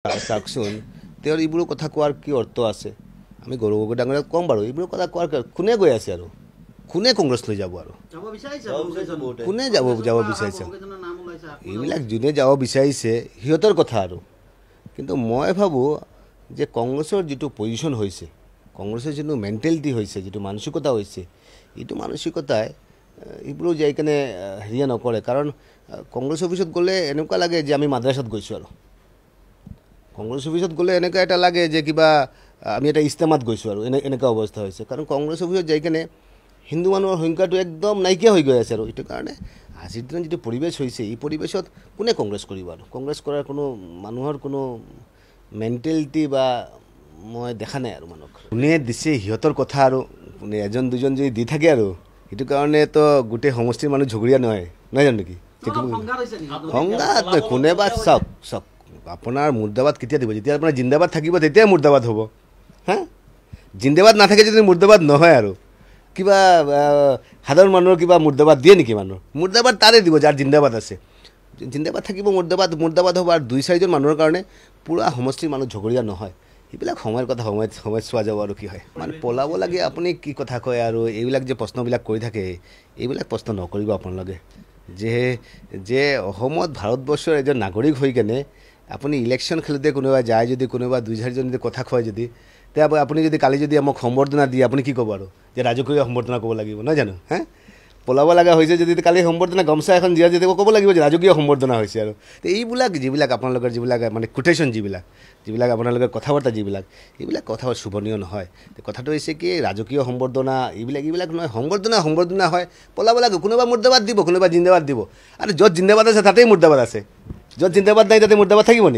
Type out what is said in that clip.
চাওকচোন তেওঁৰ এইবোৰ কথা কোৱাৰ কি অৰ্থ আছে আমি গৌৰৱ গগৈ ডাঙৰীয়াক ক'ম বাৰু এইবোৰ কথা কোৱাৰ কোনে গৈ আছে আৰু কোনে কংগ্ৰেছ লৈ যাব আৰু কোনে যাব বিচাৰিছে এইবিলাক যোনে যাব বিচাৰিছে সিহঁতৰ কথা আৰু কিন্তু মই ভাবোঁ যে কংগ্ৰেছৰ যিটো পজিশ্যন হৈছে কংগ্ৰেছৰ যিটো মেণ্টেলিটি হৈছে যিটো মানসিকতা হৈছে এইটো মানসিকতাই এইবোৰো যাই কেনে হেৰিয়া নকৰে কাৰণ কংগ্ৰেছ অফিচত গ'লে এনেকুৱা লাগে যে আমি মাদ্ৰাছাত গৈছোঁ আৰু কংগ্ৰেছ অফিচত গ'লে এনেকুৱা এটা লাগে যে কিবা আমি এটা ইস্তেমাত গৈছোঁ আৰু এনেকুৱা অৱস্থা হৈছে কাৰণ কংগ্ৰেছ অফিচত যাই কেনে হিন্দু মানুহৰ সংখ্যাটো একদম নাইকিয়া হৈ গৈ আছে আৰু এইটো কাৰণে আজিৰ দিনত যিটো পৰিৱেশ হৈছে এই পৰিৱেশত কোনে কংগ্ৰেছ কৰিব আৰু কংগ্ৰেছ কৰাৰ কোনো মানুহৰ কোনো মেণ্টেলিটি বা মই দেখা নাই আৰু মানুহক কোনে দিছে সিহঁতৰ কথা আৰু কোনে এজন দুজন যদি দি থাকে আৰু সেইটো কাৰণেতো গোটেই সমষ্টিৰ মানুহ ঝগৰীয়া নহয় জানো নেকি সংঘাত কোনেবা চাওক আপোনাৰ মুৰ্দাবাদ কেতিয়া দিব যেতিয়া আপোনাৰ জিন্দাবাদ থাকিব তেতিয়াই মুৰ্দাবাদ হ'ব হা জিন্দাবাদ নাথাকে যদি মুৰ্দাবাদ নহয় আৰু কিবা সাধাৰণ মানুহৰ কিবা মুৰ্দাবাদ দিয়ে নেকি মানুহৰ মুৰ্দাবাদ তাৰে দিব যাৰ জিন্দাবাদ আছে জিন্দাবাদ থাকিব মুৰ্দাবাদ হ'ব আৰু দুই চাৰিজন মানুহৰ কাৰণে পূৰা সমষ্টিৰ মানুহ ঝগৰীয়া নহয় এইবিলাক সময়ৰ কথা সময়ত চোৱা যাব আৰু কি হয় মানে পলাব লাগে আপুনি কি কথা কয় আৰু এইবিলাক যে প্ৰশ্নবিলাক কৰি থাকে এইবিলাক প্ৰশ্ন নকৰিব আপোনালোকে যে অসমত ভাৰতবৰ্ষৰ এজন নাগৰিক হৈ কেনে আপুনি ইলেকশ্যন খেলোঁতে কোনোবা যায় যদি কোনোবা দুই চাৰিজন যদি কথা কয় যদি তে আপুনি যদি কালি যদি আমাক সম্বৰ্ধনা দিয়ে আপুনি কি ক'ব আৰু যে ৰাজকীয় সম্বৰ্ধনা ক'ব লাগিব নহয় জানো হা পলাব লগা হৈছে যদি কালি সম্বৰ্ধনা গামোচা এখন দিয়া যদি ক'ব লাগিব যে ৰাজকীয় সম্বৰ্ধনা হৈছে আৰু তো এইবিলাক যিবিলাক আপোনালোকৰ যিবিলাক মানে কোটেশ্যন যিবিলাক আপোনালোকৰ কথা বাৰ্তা এইবিলাক কথা শুভনীয় নহয় কথাটো হৈছে কি ৰাজকীয় সম্বৰ্ধনা এইবিলাক নহয় সম্বৰ্ধনা হয় পলাব লাগে কোনোবা মুৰ্দাবাদ দিব কোনোবা জিন্দাবাদ দিব আৰু য'ত জিন্দাবাদ আছে তাতেই মুৰ্দাবাদ আছে য'ত জিন্দাবাদ নাই তাতে মুৰ্দাবাদ থাকিব নেকি